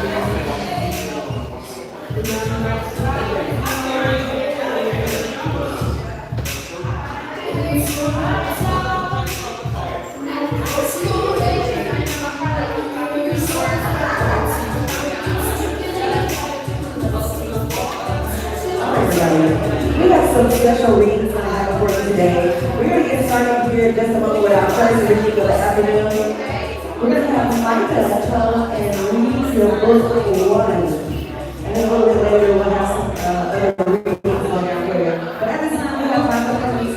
We have some special readings that I have for you today. We're going to get started here in just a moment with our first reading of the afternoon. We're going to have Micah come and read your book one. And then a little bit later we'll have some other readings on there. But at this time we have Micah coming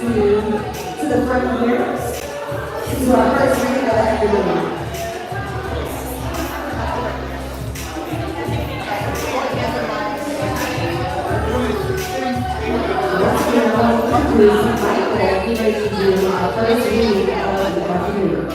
to the front here to our first reading of the afternoon. Michael, he makes you do our first reading of the afternoon.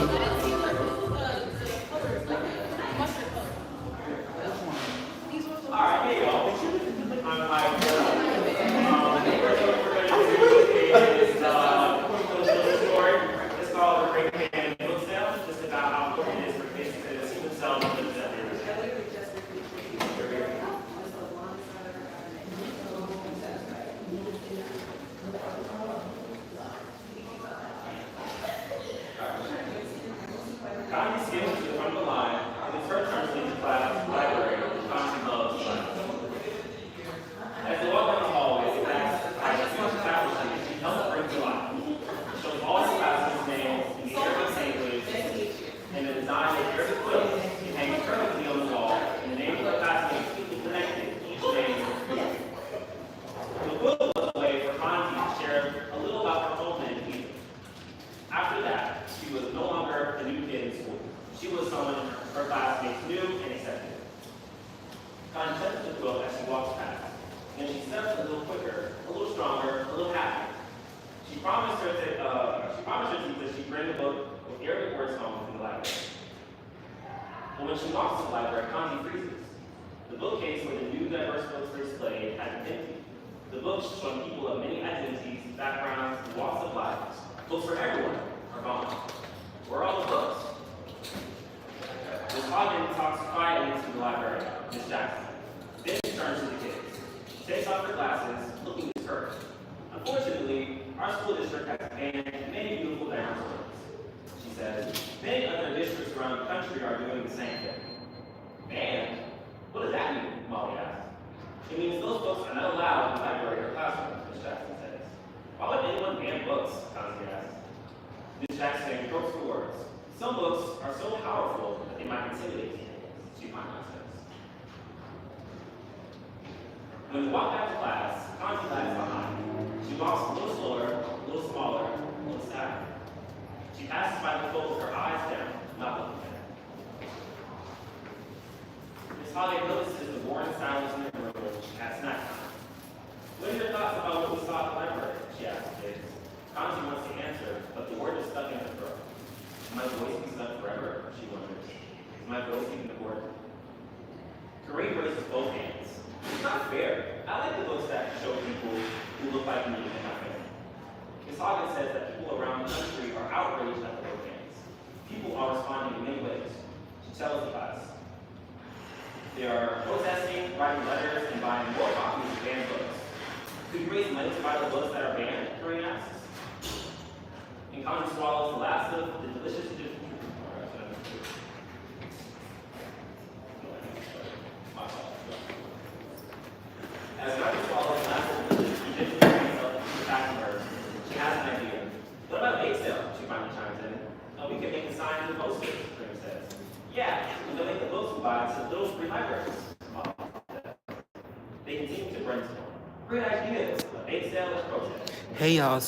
Hey y'all,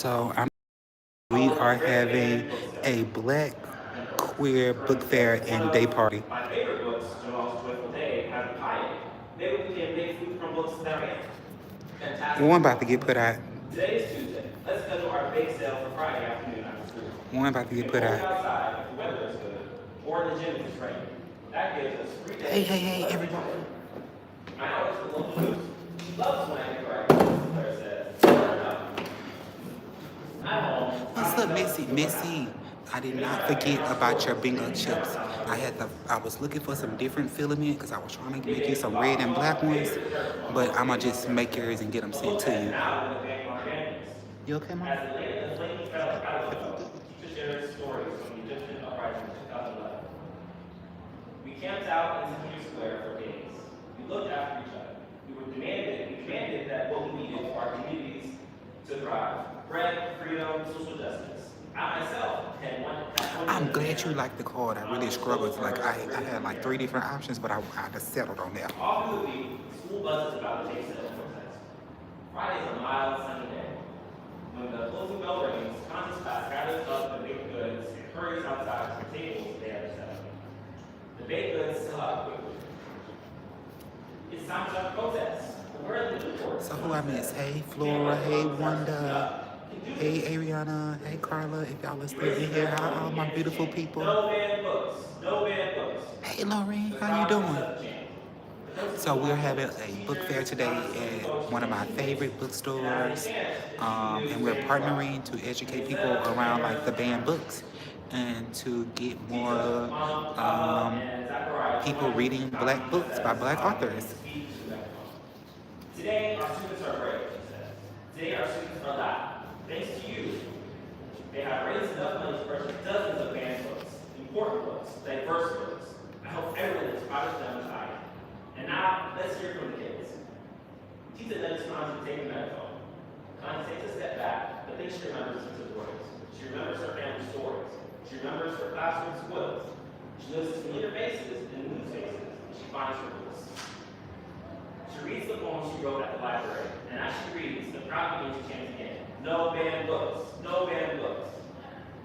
we are having a Black queer book fair and day party. My favorite books, Jamal's Joyful Day, has a pie. Maybe we can make food from books that are fantastic. One about to get put out. Today is Tuesday. Let's schedule our bake sale for Friday afternoon after school. One about to get put out. Outside if the weather is good, or in the gym if it's raining. That gives us 3 days. Hey, everybody. My hours for little Luke. She loves when I get correct. Claire says. At home. What's up, Missy? I did not forget about your bingo chips. I was looking for some different filament because I was trying to make you some red and black ones, but I'm gonna just make yours and get them But sent look to at it you. now with the band on Verniss. You okay, Mom? As the flaming Okay, battle I feel fell, good. teachers shared stories from the Egyptian uprising of 2011. We camped out in Tahrir Square for days. We looked after each other. We demanded that what we needed for our communities to thrive. Bread, freedom, social justice. I myself had one I'm young glad you man liked the card. I really struggled. Like I had like three different options, but I just settled on that. all through the week, school buses about to take sales protest. Friday's a mild, sunny day. When the closing bell rings, conscious class gathers up the baked goods and hurries outside to the tables they have set up. The baked goods sell out quickly. It's time to protest. But where are the Newports? So who I miss? Hey Flora, hey Wanda, hey Ariana, hey Carla. If y'all are still in here, hi all my beautiful people. No banned books. No banned books. Hey Lorraine, The how you crowd doing? set the chant. The So principal we're wanted having a book fair teachers, today counselors, at one of my favorite and I bookstores, understand and we're partnering to educate people around like the banned books and to get more Mom, Papa, um, and Zachariah people joined reading the black conversation books by as black Papa authors. speak to the microphone. Today, our students are brave, she said. Today, our students are loud. Thanks to you, they have raised enough money to purchase dozens of banned books, important books, diverse books. I hope everyone is proud of them as I am. And now, let's hear from the kids. Tita then responds to take the microphone. Connie takes a step back, but then she remembers Tita's words. She remembers her family stories. She remembers her classroom spoils. She notices familiar faces and new faces, and she finds her voice. She reads the poem she wrote at the library, and as she reads, the crowd begins to chant again. No banned books, no banned books.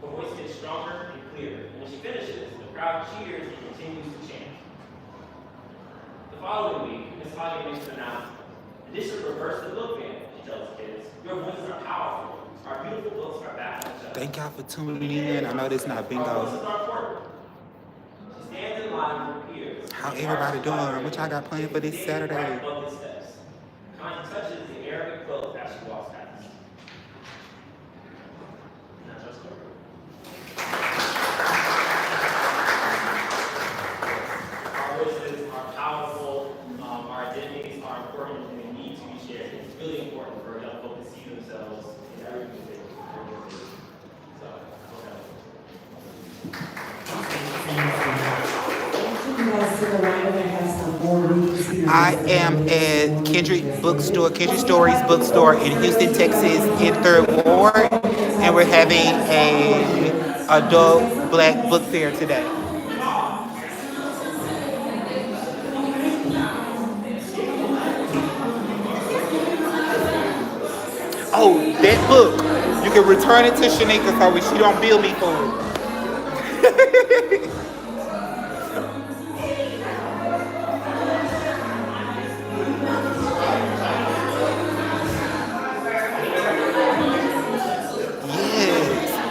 Her voice gets stronger and clearer, and when she finishes, the crowd cheers and continues to chant. The following week, Ms. Holly makes an announcement. The district reversed the book ban, she tells the kids. Your voices are powerful. Our beautiful books are back on the shelf. Thank y'all for tuning in. I know this not Our bingo. voices are important. She stands in line with her peers. How everybody doing? What y'all got planned for this Saturday? Right above the steps. Connie touches the Arabic quilt as she walks past. And that's our story. Our voices are powerful, our identities are important, and they need to be shared. It's really important for young folk to see themselves in everything they do. So, You guys to the right, we're gonna have some more readings here. I am at Kendrick Bookstore, Kendrick Stories Bookstore in Houston, Texas, in Third Ward, and we're having a adult black book fair today. Oh, that book, you can return it to Shanika so she don't bill me for it. Yes.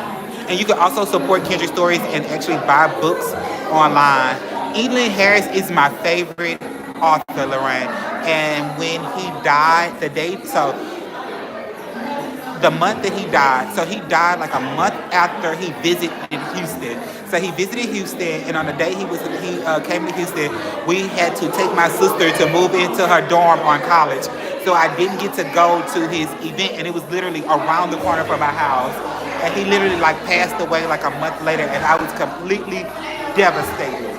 And you can also support Kendrick Stories and actually buy books online. Evelyn Harris is my favorite author, Lorraine. And when he died, the month that he died, so he died like a month after he visited Houston. So he visited Houston, and on the day he came to Houston, we had to take my sister to move into her dorm on college. So I didn't get to go to his event, and it was literally around the corner from my house. And he literally like passed away like a month later, and I was completely devastated.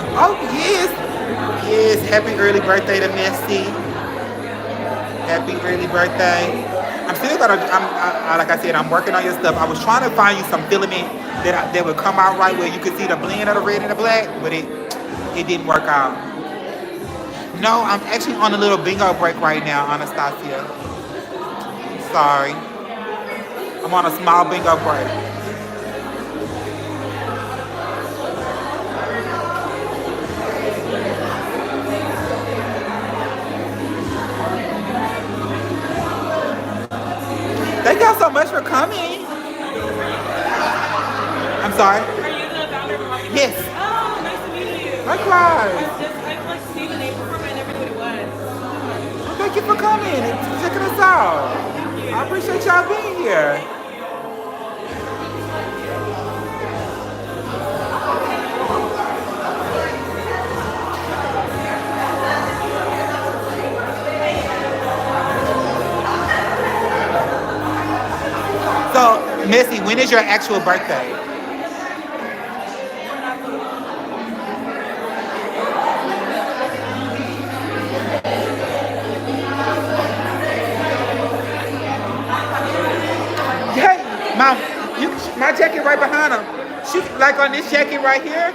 Oh yes, yes! Happy early birthday to Missy. Happy early birthday. I'm still gonna. Like I said, I'm working on your stuff. I was trying to find you some filament that would come out right where you could see the blend of the red and the black, but it didn't work out. No, I'm actually on a little bingo break right now, Anastasia. Sorry. I'm on a small bingo break. Thank y'all so much for coming. I'm sorry. Are you the founder of About Verniss? Yes. Oh, nice to meet you. Likewise. I've like seen the name before, but I never knew what it was. Well, thank you for coming and checking us out. I appreciate y'all being here. So, Missy, when is your actual birthday? Hey, Mom, my jacket right behind him. She like on this jacket right here.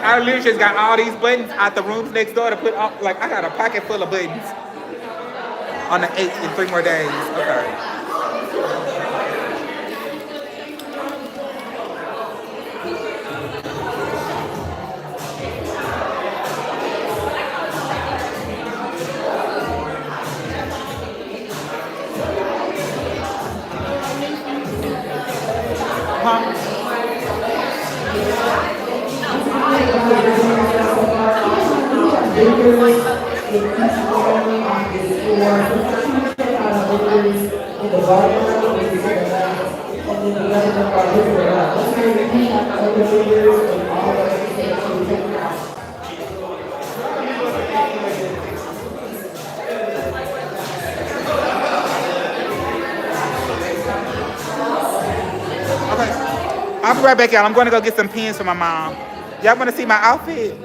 I literally just got all these buttons out the rooms next door to put on. Like I got a pocket full of buttons on the 8th in 3 more days. Okay. Huh? Okay. I'll be right back, y'all. I'm going to go get some pins for my mom. Y'all want to see my outfit?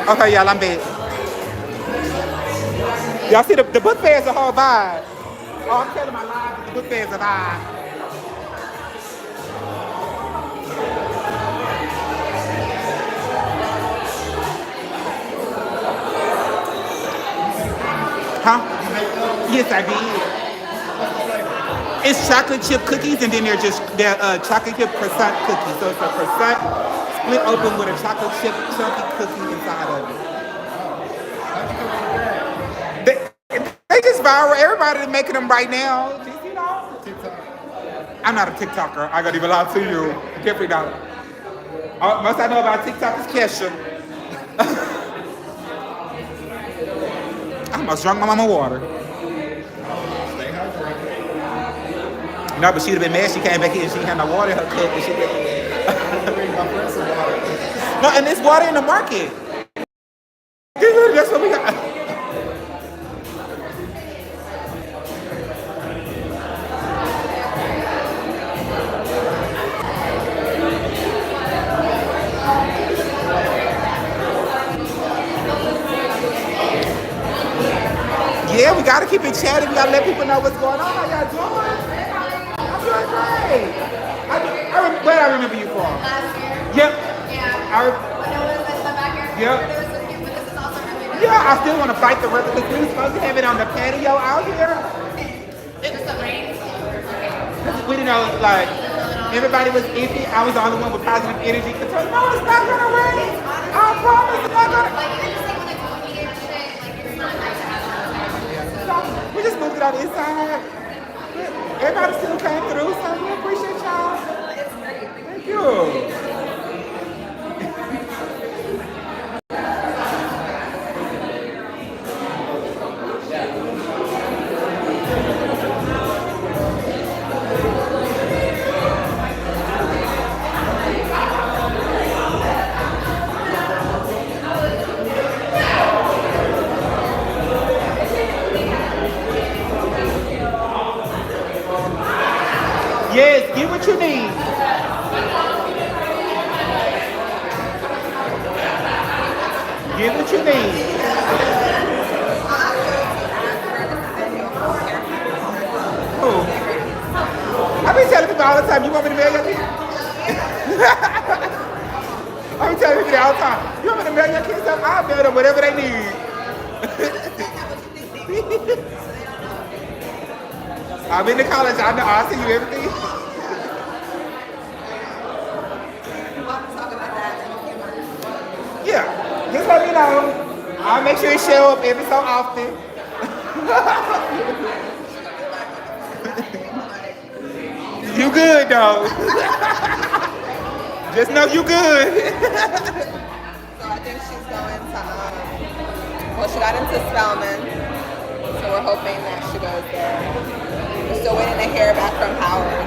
Okay, y'all, I'm back. Y'all see the book fair is a whole vibe. Oh, I'm telling my live, the book fair is a vibe. Yes, I did. It's chocolate chip cookies, and then they're chocolate chip croissant cookies. So it's a croissant split open with a chocolate chip chunky cookie inside of it. They just viral. Everybody making them right now. Just, you know. I'm not a TikToker. I gotta even lie to you. Definitely not. Most I know about TikTok is Kesha. I almost drunk my mama water. No, but she'd have been mad. She came back here and she had no water in her cup. And she no, and there's water in the market. That's what we got. Yeah, we gotta keep it chatty. We gotta let people know what's going on. How y'all doing? I'm doing great. Where I remember you from? Last year. Yep. Yeah. When it was in the backyard. Yep. It was with you, but this is also really Yeah, I still want to fight the weather because we were supposed to have it on the patio out here. just the rain. We didn't know, like, everybody was iffy. I was the only one with positive energy. No, it's not gonna rain. I promise it's not gonna. Like even just like when it's windy and shit, like it's not nice to have that. We just moved it on the inside. Everybody still came through, so we appreciate y'all. Thank you. Yes, get what you need. Get what you need. Who? I be telling people all the time, you want me to marry your kids? I be telling people that all the time, you want me to marry your kids? I'll marry them whatever they need. I've been to college, I know, I see you everything. Yeah, just let me know. I'll make sure you show up every so often. You good though. Just know you good. So I think she's going to, well, she got into Spelman, so we're hoping that she goes there. We're still waiting to hear back from Howard.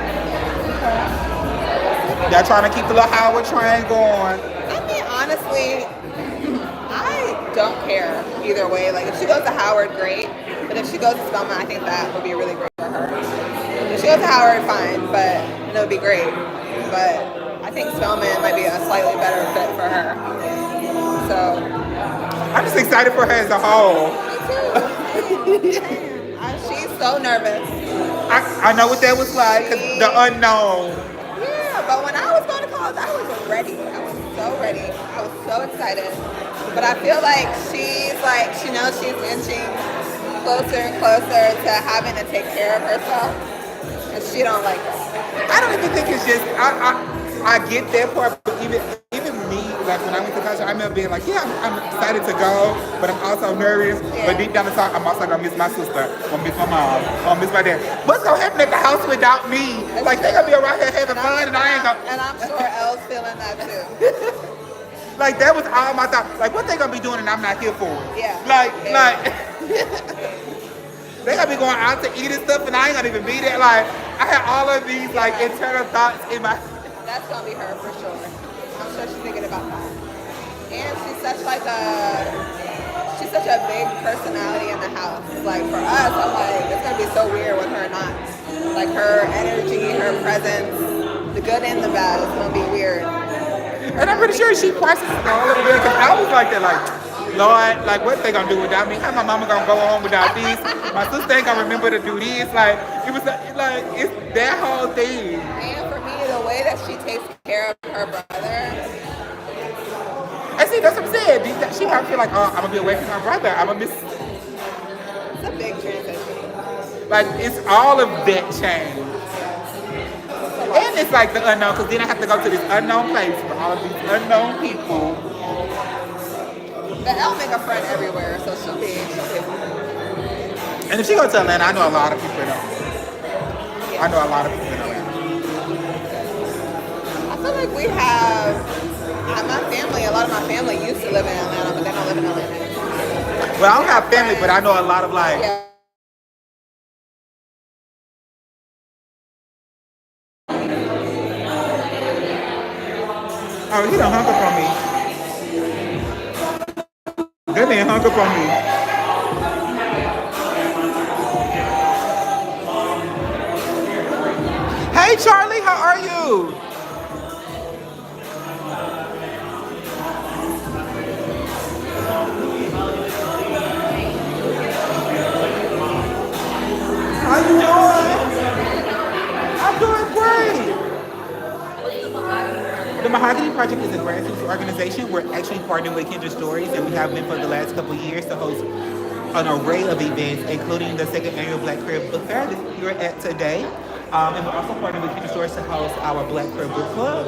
They're trying to keep the little Howard train going. I mean, honestly, I don't care either way. Like, if she goes to Howard, great. But if she goes to Spelman, I think that would be really great for her. If she goes to Howard, fine, but it would be great. But I think Spelman might be a slightly better fit for her. So, I'm just excited for her as a whole. me too. She's so nervous. I know what that was like, 'cause the unknown. Yeah, but when I was going to college, I was ready. I was so ready. I was so excited. But I feel like she knows she's inching closer and closer to having to take care of herself. And she don't like that. I don't even think it's just, I get that part, but even me, like when I went to college, I remember being like, yeah, I'm excited to go, but I'm also nervous. Yeah. But deep down inside, I'm also gonna miss my sister, gonna miss my mom, gonna miss my dad. What's gonna happen at the house without me? Like they gonna be around here having fun, and I ain't gonna. And I'm sure Elle's feeling that too. Like that was all my thought. Like what they gonna be doing, and I'm not here for it. Yeah. Like. They gonna be going out to eat and stuff, and I ain't gonna even be there. Like I had all of these like internal thoughts in my. That's gonna be her for sure. I'm sure she's thinking about that. And she's such a big personality in the house. Like for us, I'm like, it's gonna be so weird with her not. Like her energy, her presence, the good and the bad is gonna be weird. And I'm pretty sure she processed it all a little bit, because I was like that, like, Lord, like what they gonna do without me? How my mama gonna go home without this? My sister ain't gonna remember to do this. Like it was like it's that whole thing. And for me, the way that she takes care of her brother. I see, that's what I'm saying. She probably feel like, oh, I'm gonna be away from my brother. I'm gonna miss. It's a big transition. Like, it's all of that change. And it's like the unknown, because then I have to go to this unknown place for all of these unknown people. The L make a friend everywhere, so she'll be And if she goes to Atlanta, I know a lot of people in Atlanta. yeah. I know a lot of people in Atlanta. I feel like we have my family, a lot of my family used to live in Atlanta, but they don't live in Atlanta anymore. Well, I don't have family, but I know a lot of like. Yeah. Oh, he done hung up on me. That man hung up on me. Hey, Charlie, how are you? How you doing? I'm doing great. The Mahogany Project is a grassroots organization. We're actually partnering with Kindred Stories, and we have been for the last couple of years to host an array of events, including the second annual Black Queer Book Fair that you're at today. And we're also partnering with Kindred Stories to host our Black Queer Book Club.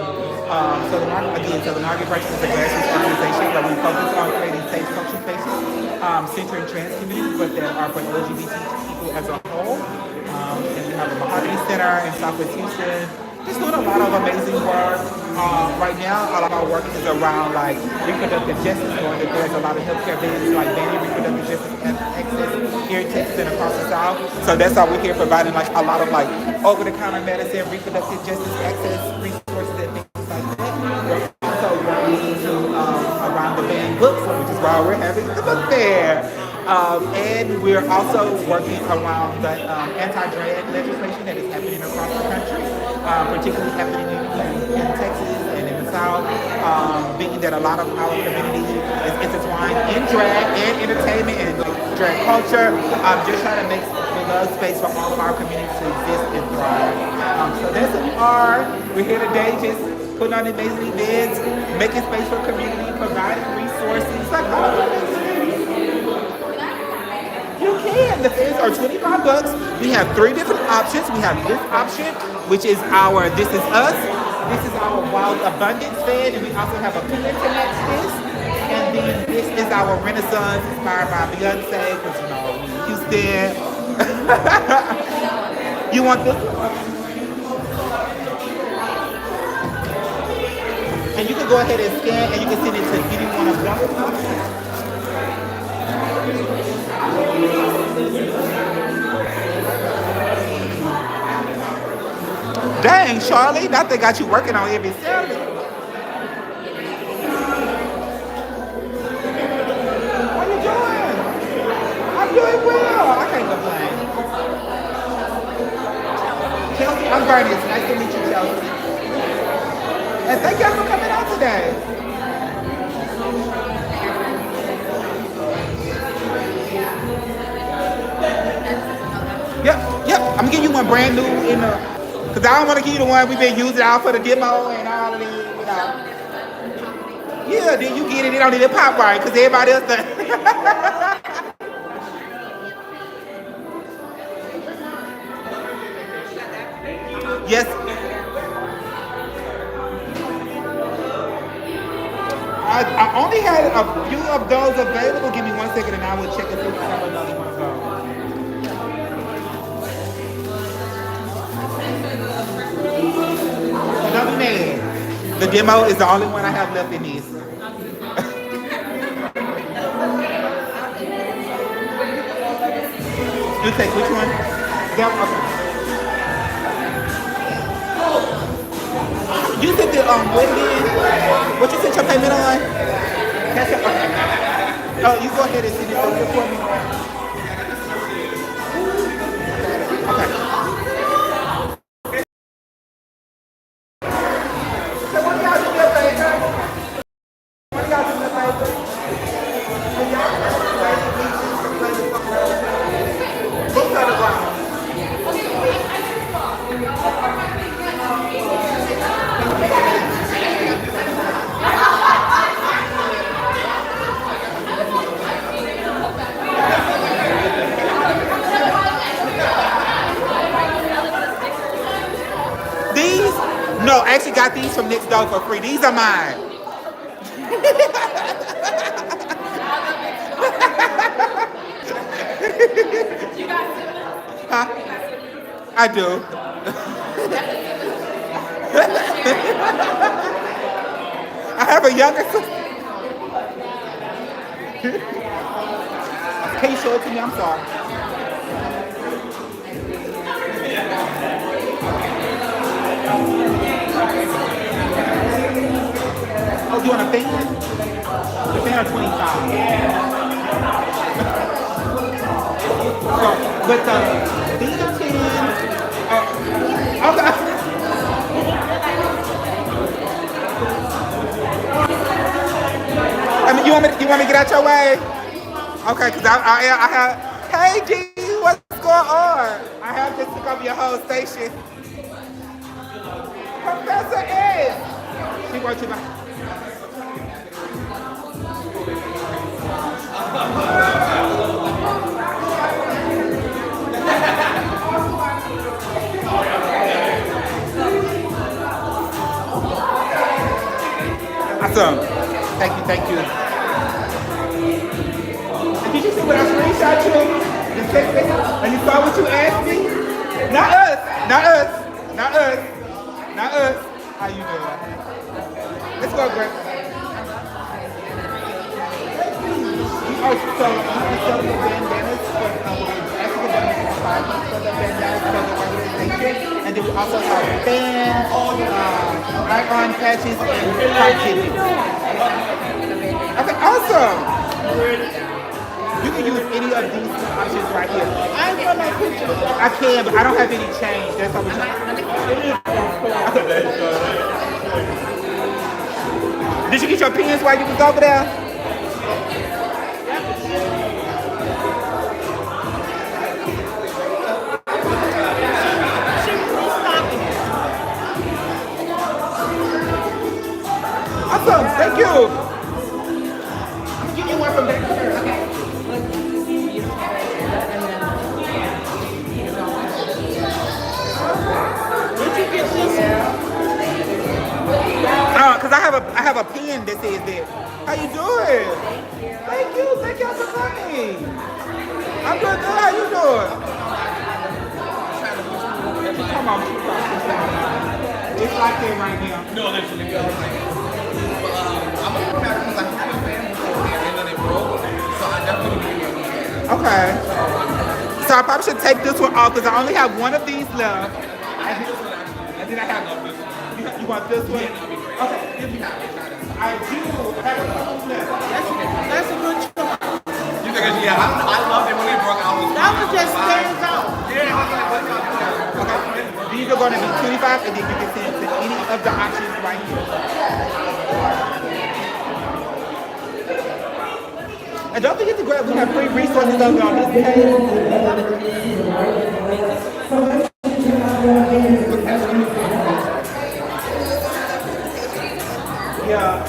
So the Mahogany Project is a grassroots organization where we focus on creating safe social spaces, centering trans communities, but that are for LGBT people as a whole. And we have a Mahogany Center in Southwest Houston. Just doing a lot of amazing work. Right now, a lot of our work is around like reproductive justice, knowing that there's a lot of healthcare benefits like banning reproductive justice access here in Texas and across the South. So that's why we're here providing like a lot of like over-the-counter medicine, reproductive justice access resources and things like that. We're also working to around the banned books, which is why we're having the book fair. And we're also working around the anti-drag legislation that is happening across the country, particularly happening in Texas and in the South, being that a lot of our community is intertwined in drag and entertainment and drag culture. Just trying to make love space for all of our communities to exist and thrive. So that's who we are. We're here today just putting on amazing events, making space for community, providing resources, like all of those things. You can. The fares are $25. We have 3 different options. We have this option, which is our This Is Us. This is our Wild Abundance fan, and we also have a pin to match this. And then this is our Renaissance, inspired by Beyonce, because you know, Houston. You want this one? And you can go ahead and scan, and you can send it to anyone of them. Dang, Charlie, that they got you working on every Saturday. How you doing? I'm doing well. I can't complain. Chelsea, I'm Verniss. Nice to meet you, Chelsea. And thank y'all for coming out today. Yep. I'm gonna give you one brand new in the. Because I don't want to give you the one we've been using out for the demo and all of these, you know. Yeah, then you get it, it don't even pop right, because everybody else done. Yes. I only had a few of those available. Give me 1 second and I will check if we have another one of those. Another man. The demo is the only one I have left in these. You take which one? Okay. You said the what again? What you sent your payment on? Cash App. Okay. Oh, you go ahead and send it over for me. Okay. So what y'all do me a favor? What y'all do me a favor? Can y'all play the beaches and play the song? Books on the ground. got these from next door for free. These are mine. Huh? I do. I have a younger sister. Can you show it to me? I'm sorry. Oh, you want a fan? The fan are 25. So, but these are 10. Okay. I mean, you want me to get out your way? Okay, because I have. Hey, G, what's going on? I have just took over your whole station. Professor Ed. She wants you back. Awesome. Thank you. And did you see what I screenshot you? The text message? And you saw what you asked me? Not us. How you doing? Let's go, Greg. We are selling bandanas for African American society, for the bandanas for the organization, and then we also have fans, icon patches, and hard tickets. Okay, awesome. You can use any of these options right here. I can, but I don't have any change. That's how we change. Did you get your pens while you was over there? Awesome, thank you. I'm gonna give you one from back here. Okay. Where'd you get this? Cause I have a pen that says that. How you doing? Thank y'all for coming. I'm doing good. How you doing? Come on, it's like that right now. No, literally. I'm a because I had a fan before and then it broke, so I definitely need one. Okay. So I probably should take this one off because I only have one of these left. And then I have this one. You want this one? Okay, give me that. I do have a couple left. That's a good choice. You think yeah, I love it when they broke out. That was just stands out. Yeah, I was like, what's up? Okay. These are going to be 25 and then you can send to any of the options right here. And don't forget to grab, we have free resources over on this page. Yeah.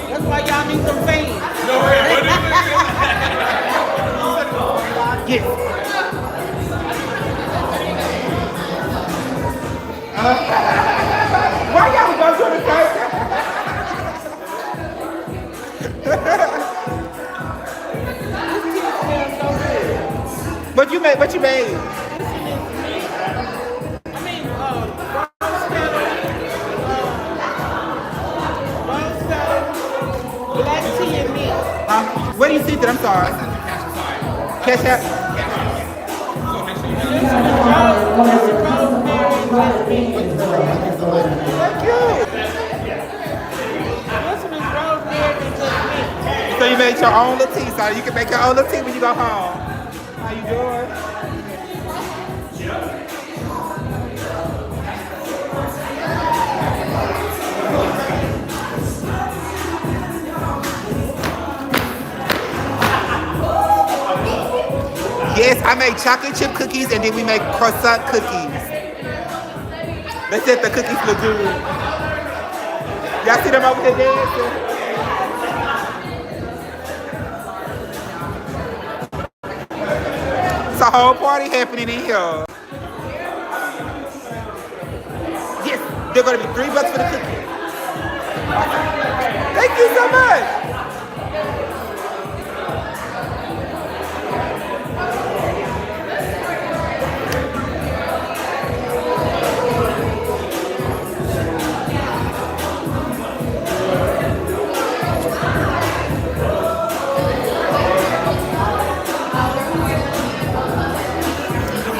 That's why y'all need some fame. No way, what is it? Yes. Why y'all go to the same? What you made? What you made? I mean, black tea and milk. Where do you see that? I'm sorry. Cash App. Thank you. So you made your own little tea, so you can make your own little tea when you go home. How you doing? Yes, I make chocolate chip cookies and then we make croissant cookies. They said the cookies look good. Y'all see them over here dancing? It's a whole party happening in here. Yes, they're gonna be $3 for the cookie. Thank you so much.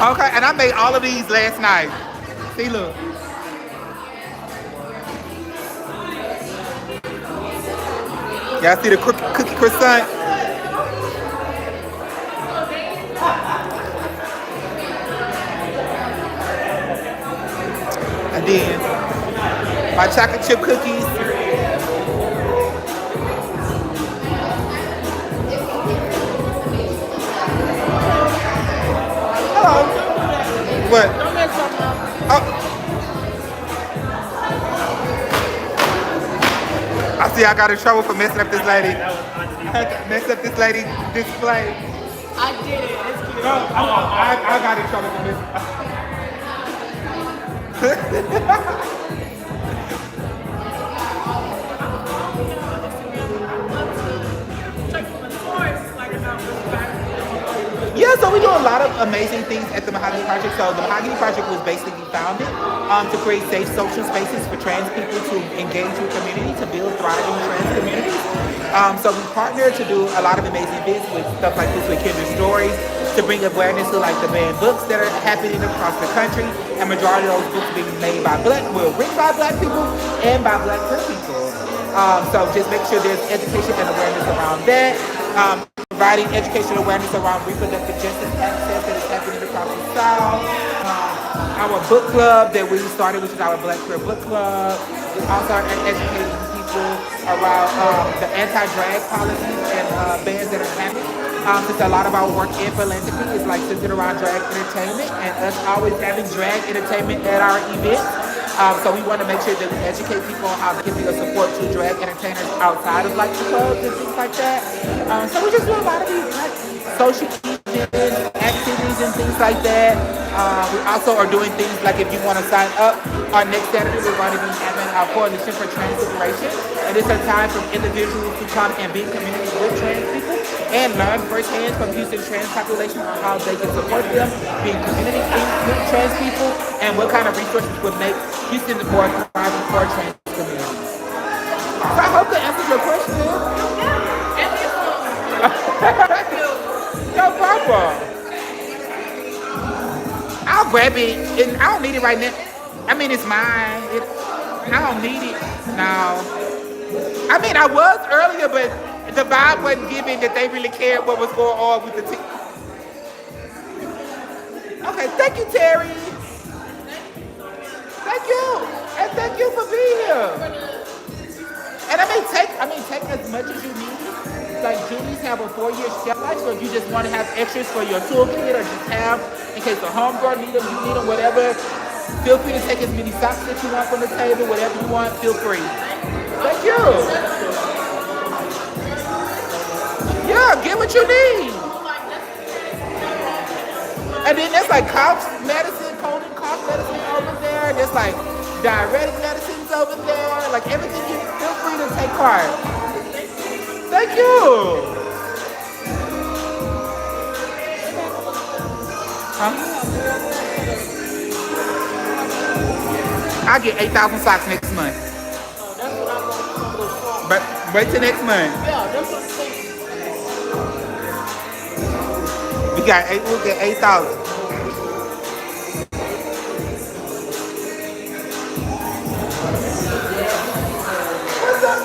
Okay, and I made all of these last night. See, look. Y'all see the cookie croissant? And then my chocolate chip cookies. Hello. What? Oh. I see I got in trouble for messing up this lady. Messed up this lady display. I did it. It's cute. No, I got in trouble for messing. Yeah, so we do a lot of amazing things at the Mahogany Project. So the Mahogany Project was basically founded to create safe social spaces for trans people to engage with community, to build thriving trans communities. So we partner to do a lot of amazing events with stuff like this with Kindred Stories, to bring awareness to like the banned books that are happening across the country, and majority of those books being made by written by Black people and by Black queer people. So just make sure there's education and awareness around that. Providing educational awareness around reproductive justice access that is happening across the South. Our book club that we started, which is our Black Queer Book Club. We also are educating people around the anti-drag policies and bans that are happening. Since a lot of our work in philanthropy is like centered around drag entertainment and us always having drag entertainment at our events. So we want to make sure that we educate people on how they can be a support to drag entertainers outside of like the clubs and things like that. So we just do a lot of these like social events, activities and things like that. We also are doing things like if you want to sign up, on next Saturday we're going to be having our Coalition for Trans Liberation. And it's a time for individuals to come and be in community with trans people and learn firsthand from Houston's trans population on how they can support them, be in community with trans people, and what kind of resources would make Houston more thriving for trans communities. So I hope that answers your question. No problem. I'll grab it, and I don't need it right now. I mean, it's mine. I don't need it now. I mean, I was earlier, but the vibe wasn't giving that they really cared what was going on with the team. Okay, thank you, Terry. Thank you, and thank you for being here. And take as much as you need. Like Julie's have a 4-year shelf life, so if you just want to have extras for your toolkit or just have in case the homegirl need them, you need them, whatever. Feel free to take as many socks that you want from the table, whatever you want. Feel free. Thank you. Yeah, get what you need. And then there's like cough medicine, cold and cough medicine over there. There's like diuretic medicines over there. Like everything, you feel free to take part. Thank you. I get 8,000 socks next month. But wait till next month. We'll get 8,000. What's up,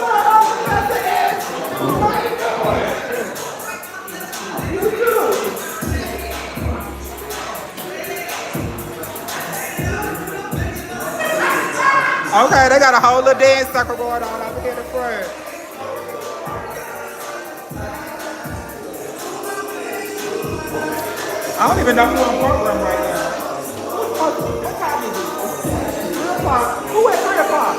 okay, they got a whole little dance circle going on over here in the front. I don't even know who's on program right now. What time is it? 3 o'clock. Who at 3 o'clock?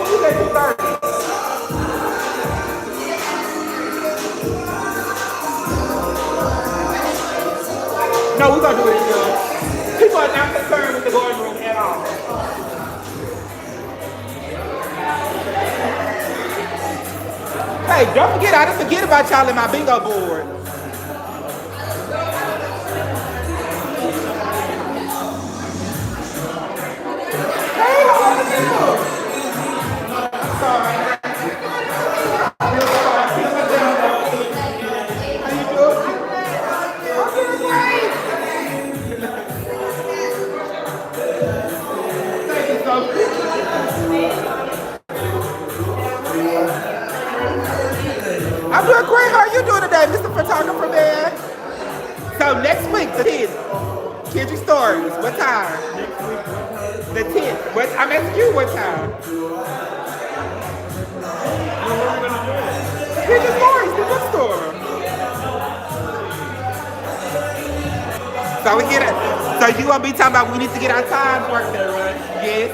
Who's at 2:30? No, we're gonna do it again. People are not concerned with the boardroom at all. Hey, don't forget, I didn't forget about y'all in my bingo board. Hey, how are you? Sorry. How you doing? I'm doing great. Thank you so much. I'm doing great. How are you doing today, Mr. Photographer Man? So next week, the 10th, Kendrick Stories. What time? The 10th. What? I'm asking you what time. Kendrick Stories, the bookstore. So we get it. So you gonna be talking about we need to get our times worked there, right? Yes.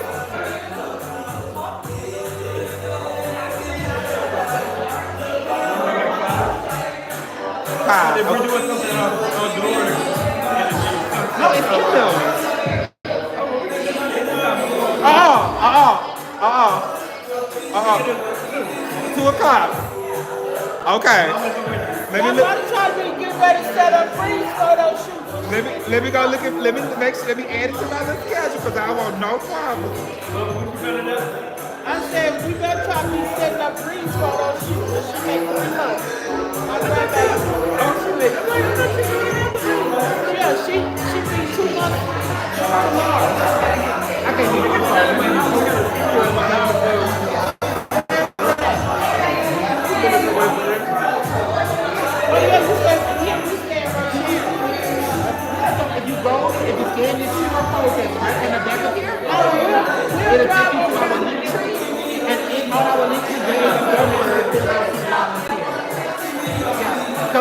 If we're doing something outdoors, no, it's indoors. Uh-uh. 2 o'clock. Okay. Let me look. trying to get ready to set up freeze photo shoot. Let me go look at. Let me make sure. Let me add it to my little schedule because I want no problem. I said we better try to be setting up freeze photo shoot. She make me look. My grandbaby. Yeah, she be 2 months tomorrow. I can't get it. If you go, if you scan this QR code that's right in the back of here, it'll take you to our link tree. And in on our link tree, there is a donor to volunteer. So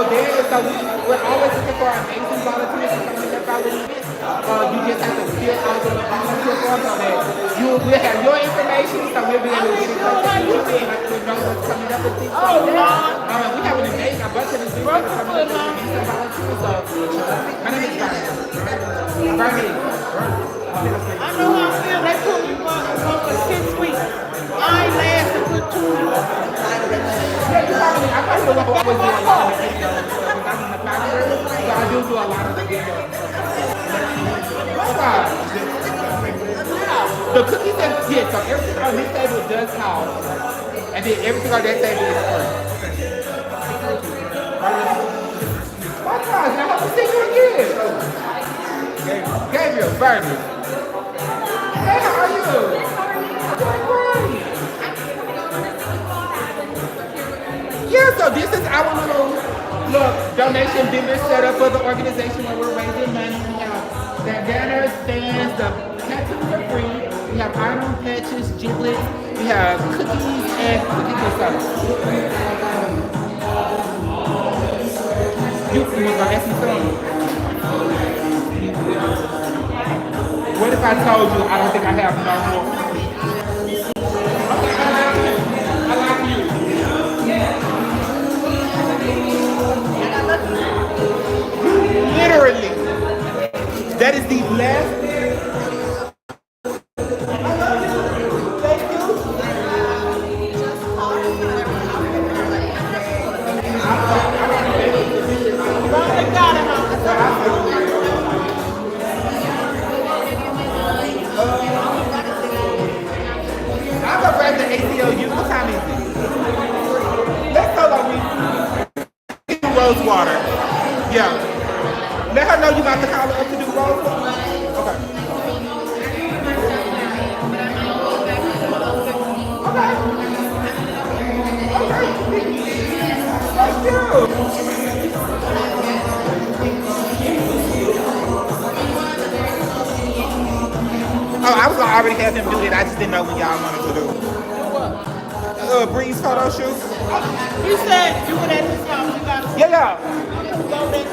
we're always looking for amazing volunteers to come and help out with events. You just have to fill out the volunteer form so that we'll have your information, so we'll be able to get in touch with you and we know what's coming up and things like that. We have an event, a bunch of events that are coming up with some volunteers. So my name is Verniss. Verniss. I know how I feel. They put me on for 6 weeks. I ain't lasted for 2 weeks. I probably will always do a lot of videos because I'm in the factory, so I do a lot of the videos. The cookies and yeah, so everything on this table does cost, and then everything on that table is free. My gosh, I hope to see you again. Gabriel, Verniss. Hey, how are you? I'm doing great. Yeah, so this is our little donation dinner set up for the organization where we're raising money. We have bandanas, stands, the tattoos are free. We have iron patches, giblets. We have cookies and cookies and stuff. You want to ask me something? What if I told you I don't think I have no more? Okay, I like you. Literally. That is the last. Thank you. I'll go grab the ACLU. What time is it? Let's go, Laurie. Rose water. Yeah. Let her know you about to call her up to do rose water. Okay. Okay. Thank you. Oh, I was gonna already have him do it. I just didn't know when y'all wanted to do it. Breeze photo shoot. He said do it at his house. You got to Yeah. go there.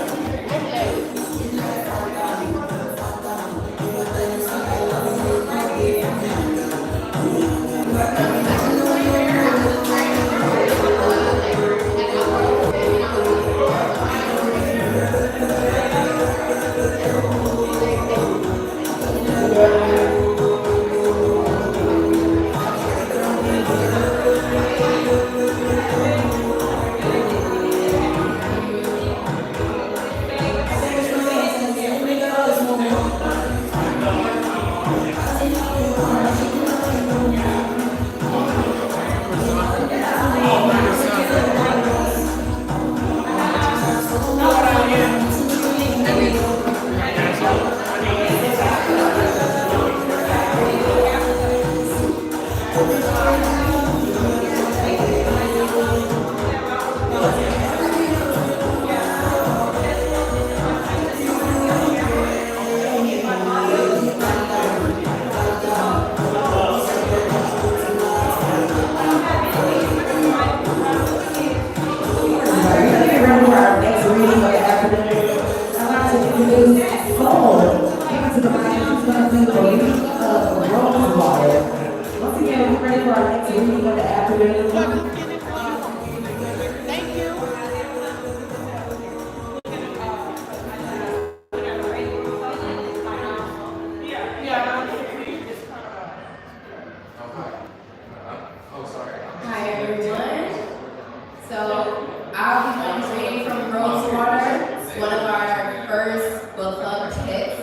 one of our first book club tips.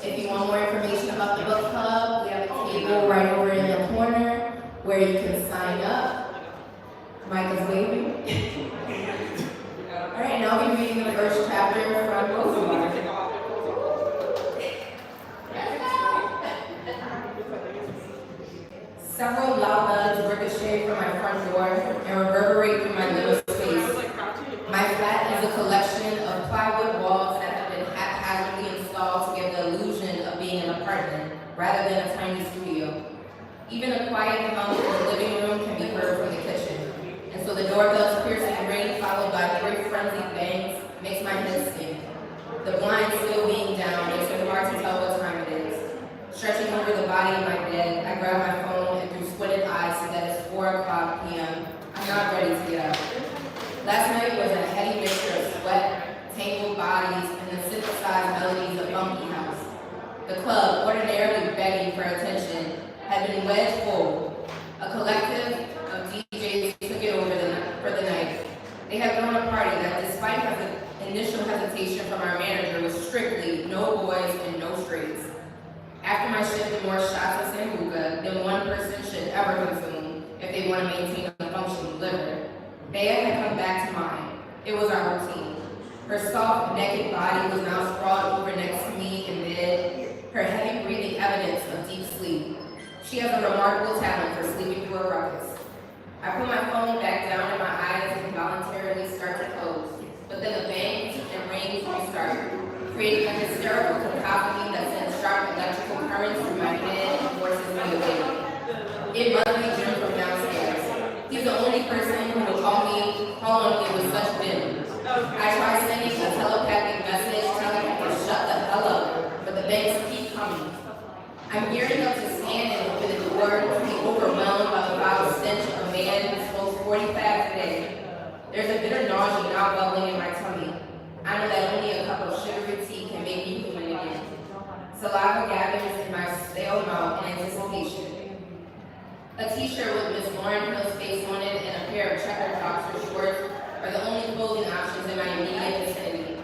If you want more information about the book club, we have a table right over in the corner where you can sign up. Mike is waving. All right, now we'll be reading the first chapter from Rosemary. Several loud thuds ricochet from my front door and reverberate through my little space. My flat is a collection of plywood walls that have been haphazardly installed to give the illusion of being an apartment rather than a tiny studio. Even a quiet hum in the living room can be heard from the kitchen. And so the doorbell's piercing ring followed by 3 frenzied bangs makes my head spin. The blinds still being down makes it hard to tell what time it is. Stretching over the body of my bed, I grab my phone and through squinted eyes see that it's 4 o'clock p.m. I'm not ready to get up. Last night was a heady mixture of sweat, tangled bodies, and the synthesized melodies of Funky House. The club, ordinarily begging for attention, had been wedged full. A collective of DJs took it over for the night. They had thrown a party that, despite the initial hesitation from our manager, was strictly no boys and no straights. After my shift, the more shots of sambuca than one person should ever consume if they want to maintain a functioning liver. Bea had come back to mine. It was our routine. Her soft, naked body was now sprawled over next to me in bed, her heavy breathing evidence of deep sleep. She has a remarkable talent for sleeping through a ruckus. I put my phone back down and my eyes involuntarily start to close, but then the bangs and rings restart, creating a hysterical cacophony that sends sharp electrical currents through my head and forces me awake. It must be Jim from downstairs. He's the only person who would call on me with such vim. I try sending a telepathic message telling him to shut the hell up, but the bangs keep coming. I'm gearing up to stand and open the door to be overwhelmed by the foul stench of a man who smokes 40 fags a day. There's a bitter nausea now bubbling in my tummy. I know that only a cup of sugary tea can make me human again. Saliva gathers in my stale mouth in anticipation. A t-shirt with Miss Lauren Hill's face on it and a pair of checkered boxer shorts are the only clothing options in my immediate vicinity.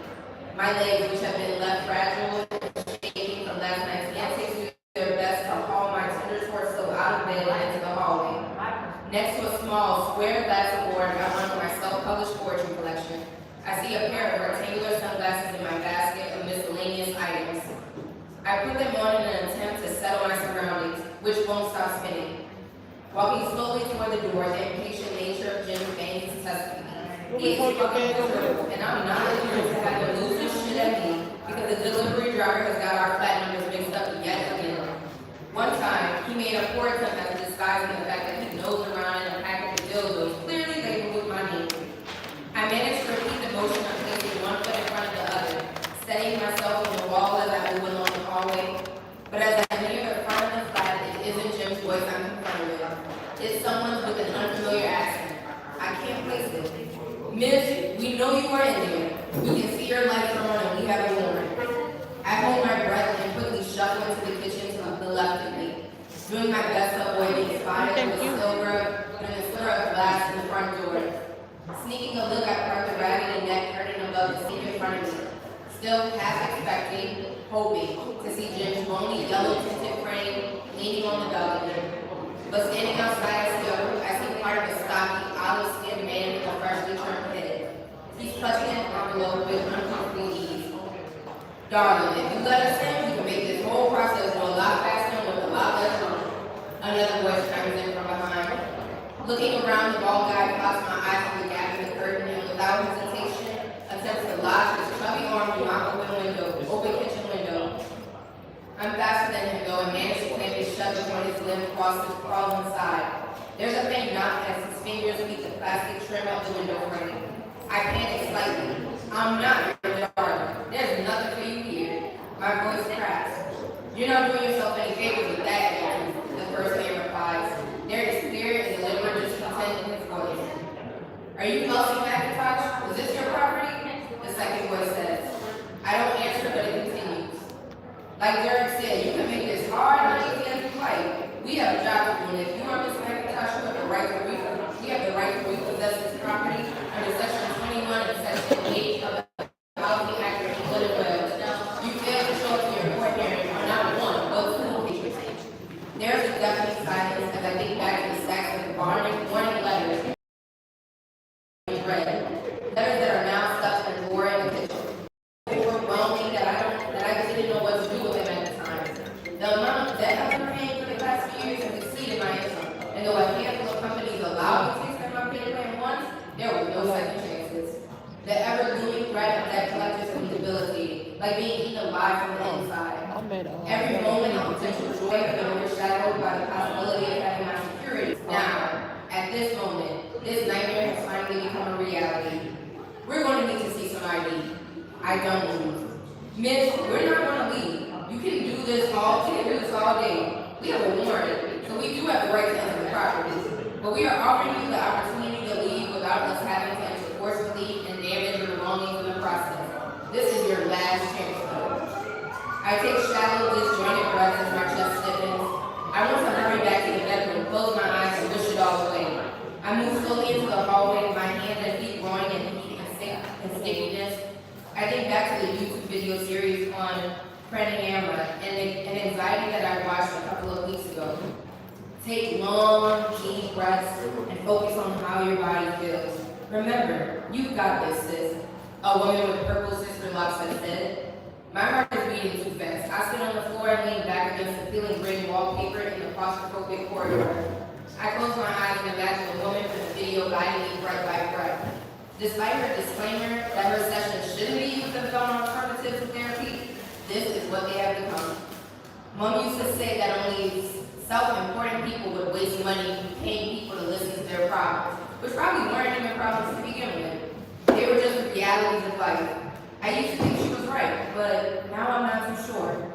My legs, which have been left fragile and shaking from last night's antics, do their best to haul my tender torso out of bed and into the hallway. Next to a small, square glass board, I run my self-published poetry collection. I see a pair of rectangular sunglasses in my basket of miscellaneous items. I put them on in an attempt to settle my surroundings, which won't stop spinning. Walking slowly toward the door, the impatient nature of Jim bangs tested me. He is fucking true, and I'm not here to have him lose his shit at me because the delivery driver has got our flat numbers mixed up yet again. One time, he made a poor attempt at disguising the fact that he nosed around in a package of dildos clearly labeled with my name. I managed to repeat the motion of placing one foot in front of the other, steadying myself on the wall as I move along the hallway. But as I near the front of the flat, it isn't Jim's voice I'm confronted with. It's someone with an unfamiliar accent. I can't place it. Miss, we know you are in there. We can see your lights are on and we have a warrant. I hold my breath and quickly shuffle into the kitchen to the left of me, doing my best to avoid being spotted with a silver glass in the front door. Sneaking a look, I part the raggedy neck curtain above the seat in front of me, still half expecting, hoping to see Jim's bony yellow tinted frame leaning on the balcony. But standing outside, I see part of a stocky, olive-skinned man with a freshly trimmed head. He's clutching an envelope with uncomfortable ease. Darling, if you let us in, we can make this whole process go a lot faster and with a lot less money. Another voice chimes in from behind. Looking around, the bald guy caught my eyes from the gap in the curtain and without hesitation, attempts to lodge his chubby arm through my open kitchen window. I'm faster than him though and manage to clamp his shut before his limb crosses crawl inside. There's a faint knock as his fingers meet the plastic trim of the window frame. I panic slightly. I'm not your darling. There's nothing for you here. My voice cracks. You're not doing yourself any favors with that, Andrew, the first man replies. There is clear and deliberate discontent in his voice. Are you Elsie McIntosh? Is this your property? The second voice says. I don't answer, but it continues. Like Derek said, you can make this hard and easy as you like. We have a job to do, and if you are Miss McIntosh, we have the right to repossess this property under Section 21 and Section 8 threat of debt collectors can be debilitating, like being eaten alive from the inside. Every moment of potential joy has been overshadowed by the possibility of having my security. Now, at this moment, this nightmare has finally become a reality. We're going to need to see some ID. I don't move. Miss, we're not going to leave. You can do this all day. We have a warrant, so we do have the right to enter the property. But we are offering you the opportunity to leave without us having to enter forcefully and damage your belongings in the process. This is your last chance, though. I take shallow, disjointed breaths as my chest stiffens. I want to hurry back to the bedroom, close my eyes, and wish it all away. I move slowly into the hallway, my hands and feet growing in heat and stickiness. I think back to the YouTube video series on pranayama and an anxiety that I watched a couple of weeks ago. Take long, deep breaths and focus on how your body feels. Remember, you've got this, sis. A woman with purple sister locks has said. My heart is beating too fast. I sit on the floor and lean back against the peeling green wallpaper in the claustrophobic corridor. I close my eyes and imagine the woman from the video guiding me breath by breath. Despite her disclaimer that her sessions shouldn't be used as an alternative to therapy, this is what they have become. Mom used to say that only self-important people would waste money paying people to listen to their problems, which probably weren't even problems to begin with. They were just the realities of life. I used to think she was right, but now I'm not too sure.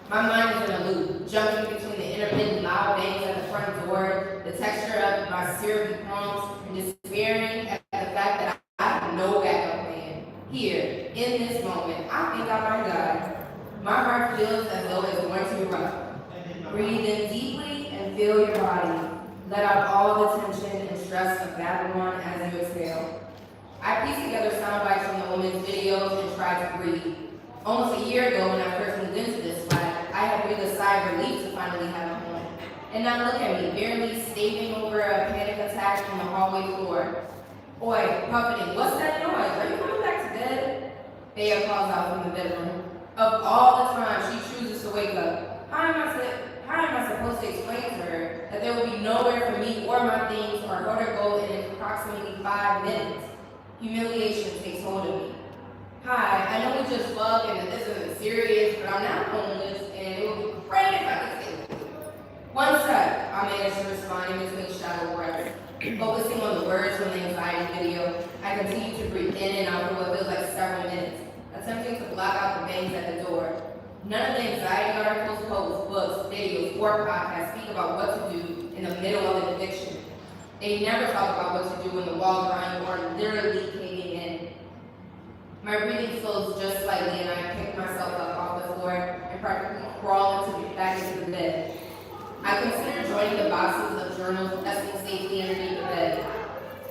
My mind is in a loop, jumping between the intermittent loud bangs at the front door, the texture of my syrupy palms, and despairing at the fact that I have no backup plan. Here, in this moment, I think I might die. My heart feels as though it's going to erupt. Breathe in deeply and feel your body. Let out all the tension and stress of Babylon as you exhale. I pieced together sound bites from the woman's videos and tried to breathe. Almost a year ago when I first moved into this flat, I had breathed a sigh of relief to finally have a home. And now look at me, barely staving over a panic attack on the hallway floor. Oi, Puffity, what's that noise? Are you coming back to bed? Bea calls out from the bedroom. Of all the time she chooses to wake up, how am I supposed to explain to her that there will be nowhere for me or my things or her to go in approximately 5 minutes? Humiliation takes hold of me. Hi, I know we just fucked and this isn't serious, but I'm not homeless and it would be great if I could stay with you. One sec, I managed to respond in between shallow breaths. Focusing on the words from the anxiety video, I continue to breathe in and out for what feels like several minutes, attempting to block out the bangs at the door. None of the anxiety articles, posts, books, videos, or podcasts speak about what to do in the middle of an eviction. They never talk about what to do when the walls are literally caving in. My breathing slows just slightly and I pick myself up off the floor and practically crawl back into the bed. I consider joining the boxes of journals nesting safely underneath the bed.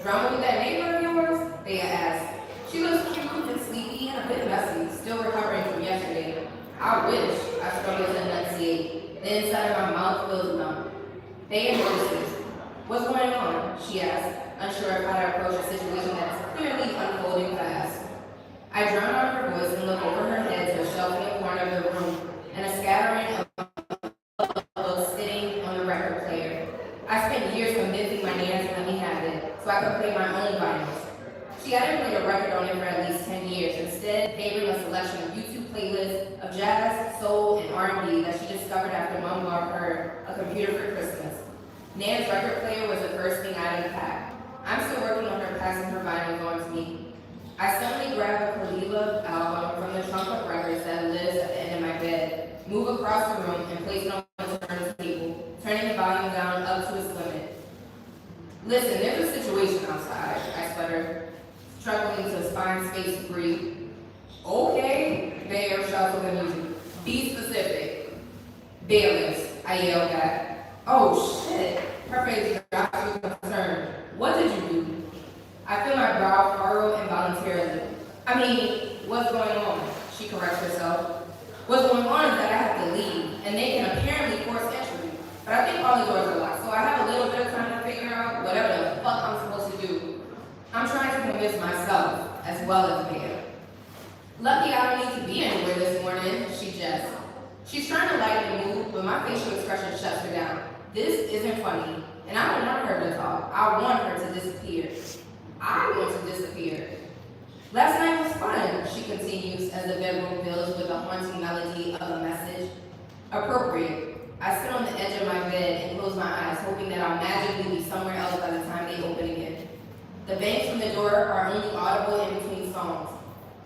Drama with that neighbor of yours? Bea asked. She looks cute and sleepy and a bit messy, still recovering from yesterday. I wish, I struggle to enunciate. The inside of my mouth feels numb. Bea notices. What's going on? She asked, unsure of how to approach a situation that's clearly unfolding fast. I drown out her voice and look over her head to a shelf in the corner of the room and a scattering of books sitting on the record player. I spent years convincing my nan to let me have it so I could play my own vinyls. She hadn't played a record on it for at least 10 years, instead favoring a selection of YouTube playlists of jazz, soul, and R&B that she discovered after Mom bought her a computer for Christmas. Nan's record player was the first thing I unpacked. I'm still working on her passing her vinyls on to me. I suddenly grab a Kalila album from the trunk of records that lives at the end of my bed, move across the room, and place it on the turntable, turning the volume down up to its limit. Listen, there's a situation outside, I sputter, struggling to find space to breathe. Okay, Bea shouts with the music. Be specific. Bailiffs, I yell back. Oh shit, her face drops with concern. What did you do? I feel my brow furrow involuntarily. I mean, what's going on? She corrects herself. What's going on is that I have to leave, and they can apparently force entry. But I think all the doors are locked, so I have a little bit of time to figure out whatever the fuck I'm supposed to do. I'm trying to convince myself, as well as Bea. Lucky I don't need to be anywhere this morning, she jests. She's trying to lighten the mood, but my facial expression shuts her down. This isn't funny, and I don't want her to talk. I want her to disappear. I want to disappear. Last night was fun. as the bedroom fills with the haunting melody of a message. Appropriate. I sit on the edge of my bed and close my eyes, hoping that I'll magically be somewhere else by the time they open again. The bangs from the door are only audible in between songs.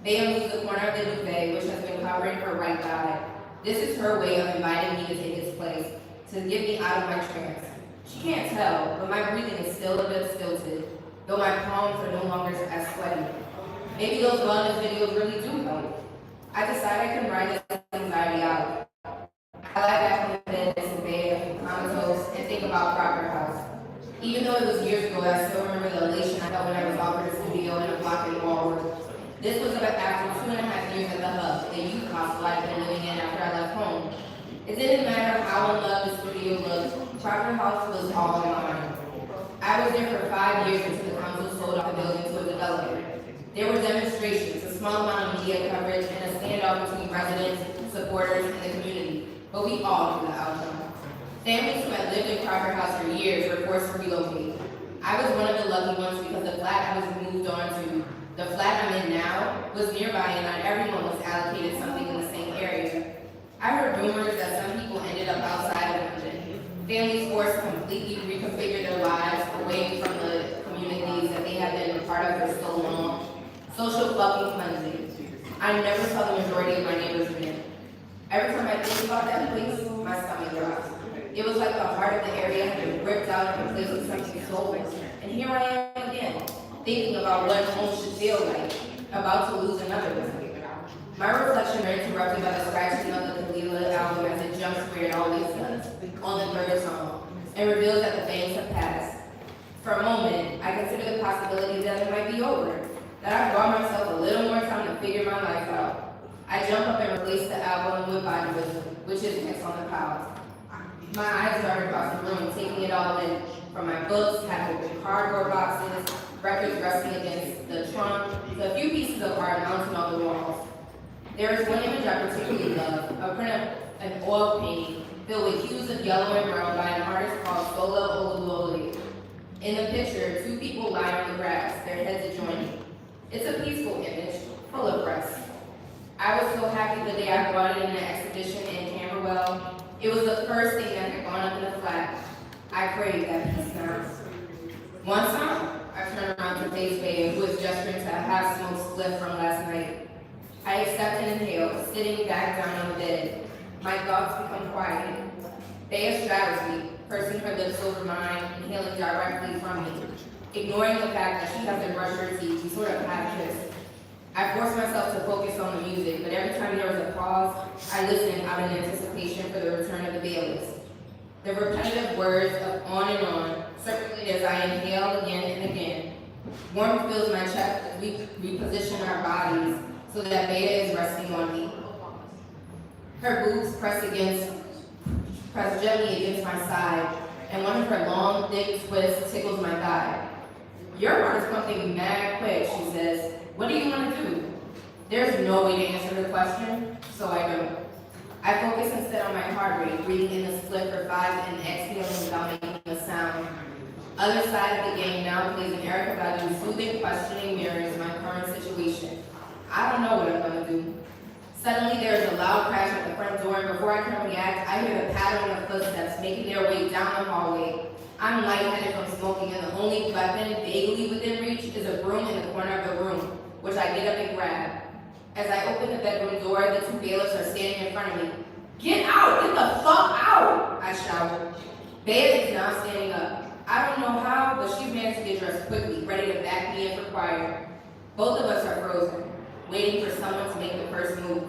Bea moves the corner of the duvet, which has been covering her right thigh. This is her way of inviting me to take its place, to get me out of my trance. She can't tell, but my breathing is still a bit stilted, though my palms are no longer as sweaty. Maybe those wellness videos really do help. I decide I can ride this anxiety out. I lie back on the bed and survey comatose and think about Crocker House. Even though it was years ago, I still remember the elation I felt when I was offered a studio in a block in Walworth. This was about after 2.5 years at the Hub, the youth hostel I'd been living in after I left home. It didn't matter how in love the studio looked, Crocker House was all mine. I was there for 5 years until the council sold off the building to a developer. There were demonstrations, a small amount of media coverage, and a standoff between residents, supporters, and the community. But we all knew the outcome. Families who had lived in Crocker House for years were forced to relocate. I was one of the lucky ones because the flat I was moved on to, the flat I'm in now, was nearby and not everyone was allocated something in the same area. I heard rumors that some people ended up outside of London. Families forced to completely reconfigure their lives away from the communities that they had been a part of for so long. Social fucking cleansing. I never saw the majority of my neighbors again. Every time I think about that place, my stomach drops. It was like the heart of the area had been ripped out and replaced with something soulless. And here I am again, thinking about what home should feel like, about to lose another one. My reflection are interrupted by the scratching of the Kalila album as it jumps where it always does, on the third song, and reveals that the bangs have passed. For a moment, I consider the possibility that it might be over, that I've brought myself a little more time to figure my life out. I jump up and replace the album with Body Wisdom, which is next on the pile. My eyes dart across the room, taking it all in, from my books, half-open cardboard boxes, records resting against the trunk, to a few pieces of art mounted on the walls. There is one image I particularly love, a print of an oil painting filled with hues of yellow and brown by an artist called Sola Oluwole. In the picture, two people lie on the grass, their heads adjoining. It's a peaceful image, full of rest. I was so happy the day I brought it in an exhibition in Camberwell. It was the first thing that had gone up in the flat. I craved that peace now. One time, I turned around to face Bea, who was gesturing to a half-smoked spliff from last night. I accept and inhale, sitting back down on the bed. My thoughts become quiet. Bea straddles me, pursing her lips over mine, inhaling directly from me. Ignoring the fact that she hasn't brushed her teeth, we sort of half-kissed. I forced myself to focus on the music, but every time there was a pause, I listened out in anticipation for the return of the Baileys. The repetitive words of on and on circulate as I inhale again and again. Warmth fills my chest as we reposition our bodies so that Bea is resting on me. Her boobs press gently against my side, and one of her long, thick twists tickles my thigh. Your heart is pumping mad quick, she says. What do you want to do? There's no way to answer the question, so I don't. I focus instead on my heart rate, breathing in the split for 5 and exhaling without making a sound. Other side of the game now plays an Erykah Badu soothing, questioning mirrors my current situation. I don't know what I'm going to do. Suddenly there is a loud crash at the front door, and before I can react, I hear the pattering of footsteps making their way down the hallway. I'm lightheaded from smoking, and the only weapon vaguely within reach is a broom in the corner of the room, which I get up and grab. As I open the bedroom door, the two bailiffs are standing in front of me. Get out! Get the fuck out! I shout. Bea is now standing up. I don't know how, but she's managed to get dressed quickly, ready to back me if required. Both of us are frozen, waiting for someone to make the first move.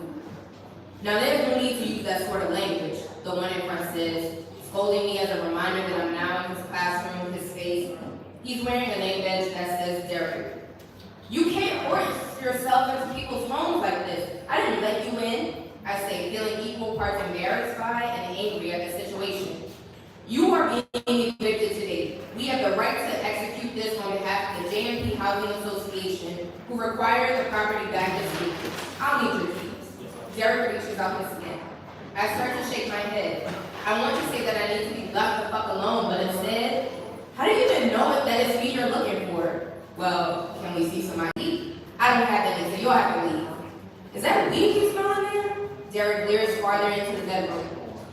Now there's no need to use that sort of language, the one in front says, scolding me as a reminder that I'm now in his classroom with his face. He's wearing a name badge that says Derek. You can't force yourself into people's homes like this. I didn't let you in, I say, feeling equal parts embarrassed by and angry at the situation. You are being evicted today. We have the right to execute this on behalf of the JMP Housing Association, who requires the property back this week. I'll need your keys. Derek reaches out his hand. I start to shake my head. I want to say that I need to be left the fuck alone, but instead, how do you even know if that is me you're looking for? Well, can we see some ID? I don't have any, so you'll have to leave. Is that weed you smelling there? Derek leers farther into the bedroom.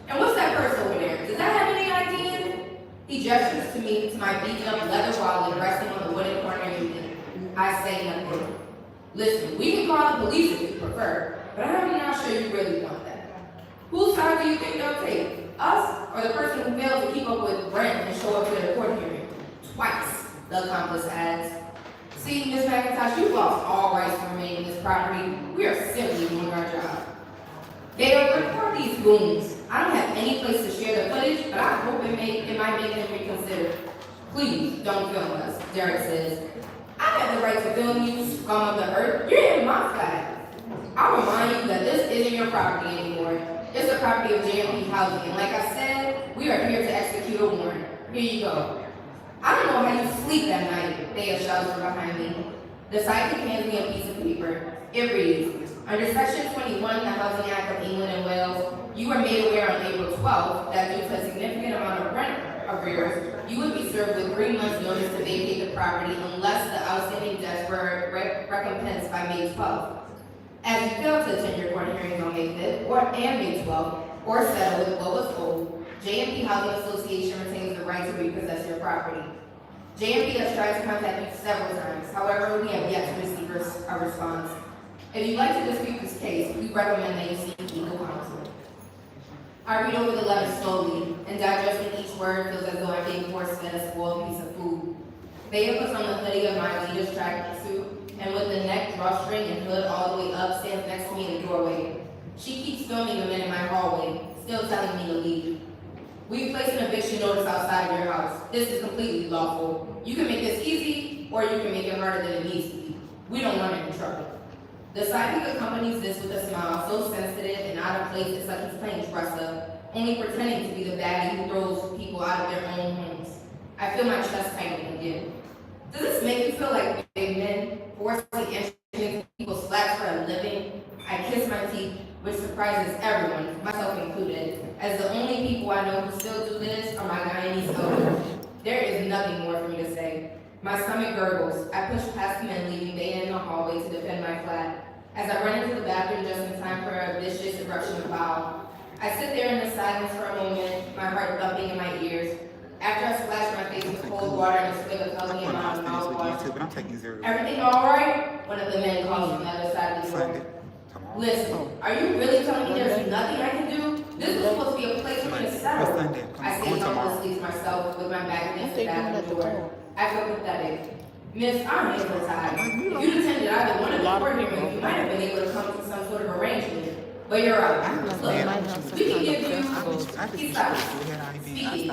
And what's that purse over there? Does that have any ID in it? He gestures to me to my beaten up leather wallet resting on the wooden corner unit. I say nothing. Listen, we can call the police if you prefer, but I'm not sure you really want that. Whose side do you think they'll take? Us, or the person who failed to keep up with Brent and show up to the court hearing? Twice, the accomplice adds. See, Ms. McIntosh, you've lost all rights to remain in this property. We are simply doing our job. They don't record these goons. I don't have any place to share the footage, but I hope it might make them reconsider. Please, don't film us, Derek says. I have the right to film you, scum of the earth. You're in my flat. I'll remind you that this isn't your property anymore. It's the property of JMP Housing, and like I said, we are here to execute a warrant. Here you go. I don't know how you sleep at night, Thea shouts from behind me. The psychic hands me a piece of paper. It reads, under Section 21 of the Housing Act of England and Wales, you were made aware on April 12th that due to a significant amount of rent arrears, you would be served with 3 months' notice to vacate the property unless the outstanding debts were recompensed by May 12th. As you fail to attend your court hearings on May 5th and May 12th, or settle with what was owed, JMP Housing Association retains the right to repossess your property. JMP has tried to contact you several times, however, we have yet to receive a response. If you'd like to dispute this case, we recommend that you seek legal counsel. I read over the letter slowly, and digesting each word feels as though I'm being force-fed a spoiled piece of food. Thea puts on the hoodie of my Adidas tracksuit, and with the neck, drawstring, and hood all the way up, stands next to me in the doorway. She keeps filming a minute in my hallway, still telling me to leave. We've placed an eviction notice outside of your house. This is completely lawful. You can make this easy, or you can make it harder than it needs to be. We don't want any trouble. The psychic accompanies this with a smile so sensitive and out of place it's like he's playing dress up, only pretending to be the baddie who throws people out of their own homes. I feel my chest tightening again. Does this make you feel like big men forcibly entering people's flats for a living? I kiss my teeth, which surprises everyone, myself included, as the only people I know who still do this are my Guyanese elders. There is nothing more for me to say. My stomach gurgles. I push past him and leaving Dana in the hallway to defend my flat. As I run into the bathroom just in time for a vicious eruption of bowel. I sit there in the silence for a moment, my heart thumping in my ears. After I splash my face with cold water and a swig of healthy amount of mouthwash. Everything all right? One of the men calls from the other side of the door. Listen, are you really telling me there's nothing I can do? This is supposed to be a place for me to settle. I say helplessly to myself with my back against the bathroom door. I feel pathetic. Miss, I'm hypnotized. If you'd attended either one of the court hearings, you might have been able to come to some sort of arrangement. But you're right. Look, we can give you, he stops, speaking,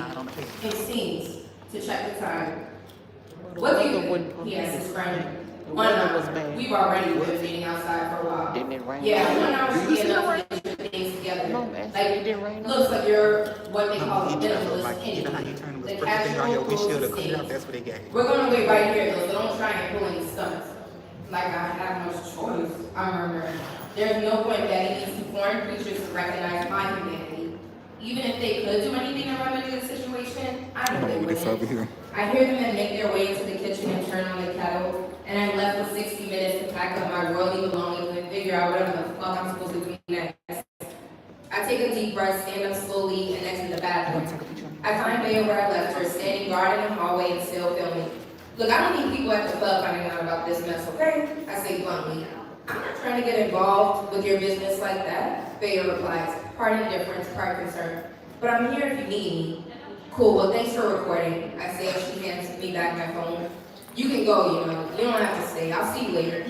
in scenes, to check the time. What do you, he asks his friend. 1 hour. We've already been meeting outside for a while. Didn't it rain? Yeah, 1 hour should be enough to get your things together. Like, looks like you're what they call a minimalist anyway. The casual clothes stains. We're gonna wait right here though, so don't try and pull any stunts. Like I have much choice, I murmur. There's no point begging these two foreign creatures to recognize my humanity. Even if they could do anything to remedy the situation, I know they wouldn't. I hear the men make their way into the kitchen and turn on the kettle, and I'm left with 60 minutes to pack up my worldly belongings and figure out whatever the fuck I'm supposed to do next. I take a deep breath, stand up slowly, and exit the bathroom. I find Bea where I left her, standing guard in the hallway and still filming. Look, I don't need people at the club finding out about this mess, okay? I say bluntly. I'm not trying to get involved with your business like that, Bea replies, part indifference, part concern. But I'm here if you need me. Cool, well thanks for recording, I say as she hands me back my phone. You can go, you don't have to stay, I'll see you later.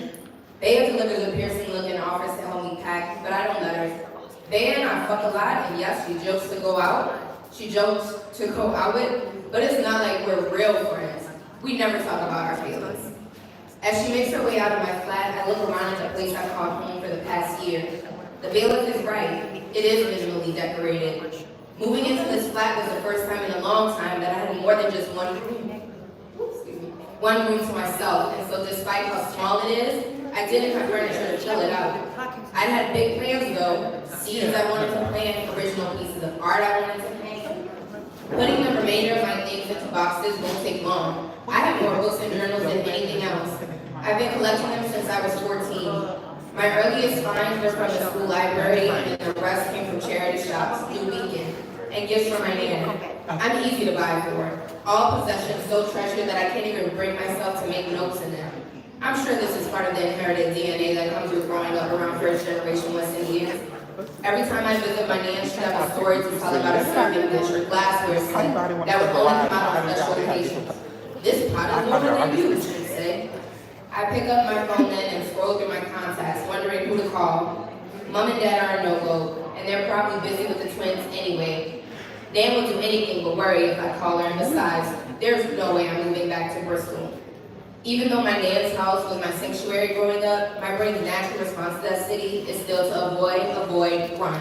Bea delivers a piercing look and offers to help me pack, but I don't let her. Bea and I fuck a lot, and yes, she jokes to go out. She jokes to go out with, but it's not like we're real friends. We never talk about our feelings. As she makes her way out of my flat, I look around at the place I've called home for the past year. The bailiff is right. It is minimally decorated. Moving into this flat was the first time in a long time that I had more than just one room to myself, and so despite how small it is, I didn't have furniture to fill it out. I had big plans though, scenes I wanted to plant, original pieces of art I wanted to paint. Putting the remainder of my things into boxes won't take long. I have more books and journals than anything else. I've been collecting them since I was 14. My earliest finds were from the school library, and the rest came from charity shops through weekend, and gifts from my nana. I'm easy to buy for. All possessions so treasured that I can't even bring myself to make notes in them. I'm sure this is part of the inherited DNA that comes with growing up around first generation West Indians. Every time I visit my nan, she has a story to tell about a serving dish or glassware set that would only come out on special occasions. This pot is more than used, she'd say. I pick up my phone then and scroll through my contacts, wondering who to call. Mom and Dad are a no-go, and they're probably busy with the twins anyway. Dan will do anything but worry if I call her, and besides, there's no way I'm moving back to Bristol. Even though my nan's house was my sanctuary growing up, my brain's natural response to that city is still to avoid, run.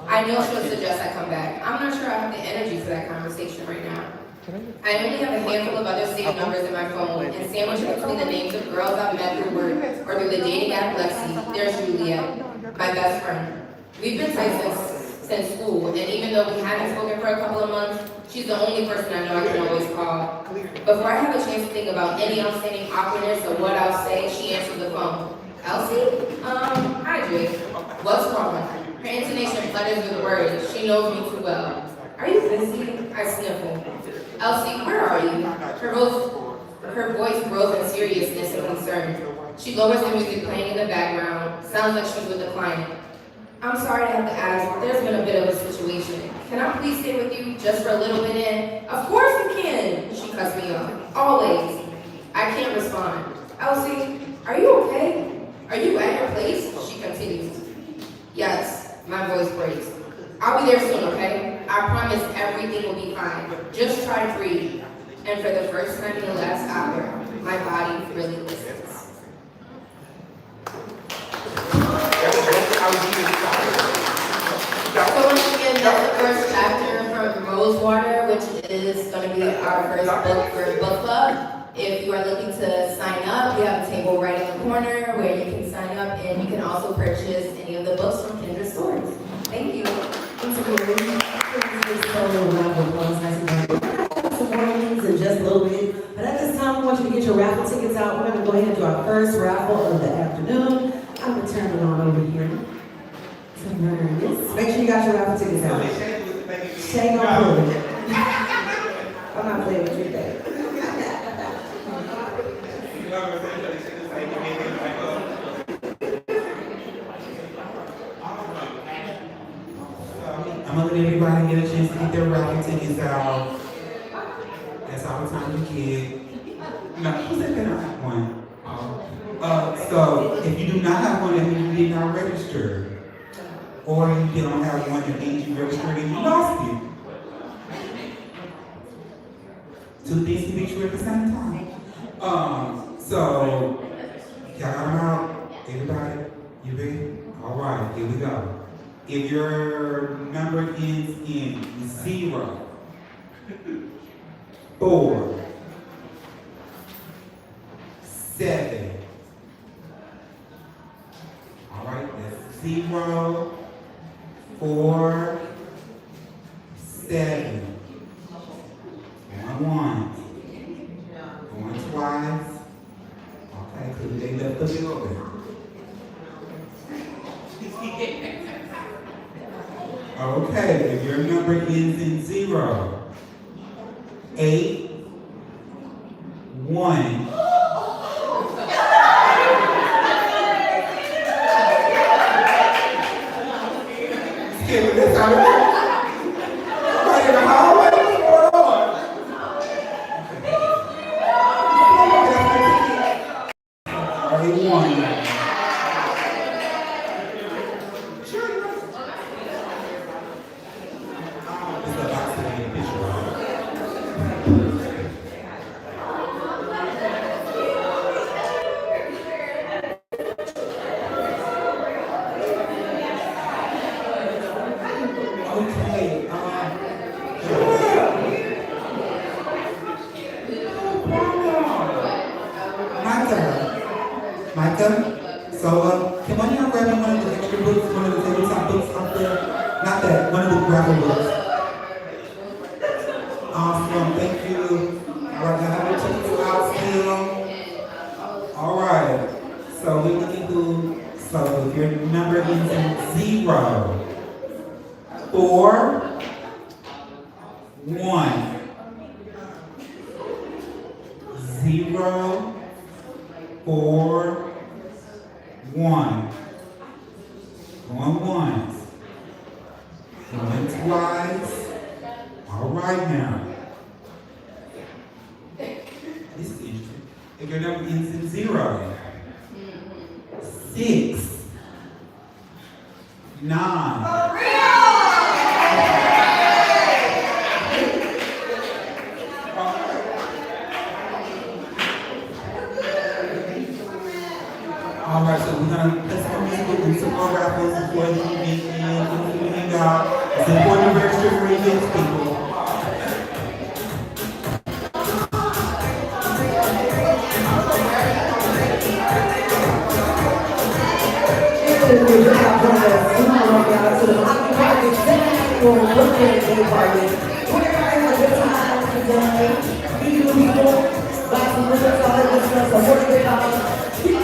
I know she'll suggest I come back. I'm not sure I have the energy for that conversation right now. I only have a handful of other saved numbers in my phone, and sandwiched between the names of girls I've met through work or through the dating app Lexi, there's Juliet, my best friend. We've been tight since school, and even though we haven't spoken for a couple of months, she's the only person I know I can always call. Before I have a chance to think about any outstanding awkwardness or what I'll say, she answers the phone. Elsie? Hi Jake. What's wrong? Her intonation flutters with words. She knows me too well. Are you busy? I sniffle. Elsie, where are you? Her voice grows in seriousness and concern. She lowers the music playing in the background. Sounds like she's with a client. I'm sorry to have to ask, but there's been a bit of a situation. Can I please stay with you just for a little bit in? Of course you can, she cuts me off. Always. I can't respond. Elsie, are you okay? Are you at your place? She continues. Yes, my voice breaks. I'll be there soon, okay? I promise everything will be fine. Just try to breathe. And for the first time in the last hour, my body really listens. So once again, that's the first chapter from Rosewater, which is going to be our first book for book club. If you are looking to sign up, we have a table right in the corner where you can sign up, and you can also purchase any of the books from Kindred stores. Thank you. Some more things in just a little bit, but at this time, I want you to get your raffle tickets out. We're going to go ahead and do our first raffle of the afternoon. I'm going to turn it on over here. Make sure you got your raffle tickets out. Shake on it. I'm not playing with you today. I'm gonna let everybody get a chance to get their raffle tickets out. That's all the time you get. No, who said they don't have one? So if you do not have one, that means you did not register. Or you don't have one that means you registered and you lost it. Two things can be true at the same time. So y'all got them out? Everybody, you ready? All right, here we go. If your number ends in 0, 4, 7. All right, that's 0, 4, 7. One. Going twice. Okay, because they left the building. Okay, if your number ends in 0, 8, 1. Skip this out of here. Right in the hallway, what's going on? Are you one? So, can one of y'all grab me one of the extra books, one of the tabletop books up there? Not that, one of the Raffle books. Awesome, thank you. All right, now have your tickets out still. All right, so we're looking through, so if your number ends in 0, 4, 1. 0, 4, 1. Going once. Going twice. All right now. This is interesting. If your number ends in 0, 6, 9. All right, so we're gonna let's go do some more raffles before the evening ends. It's important to register for events, people. About Verniss. Come on, y'all, to the Occupied Central Birthday Day Party. We're gonna have a good time today. Meet new people, buy some liquor, all that good stuff, so work it out. Keep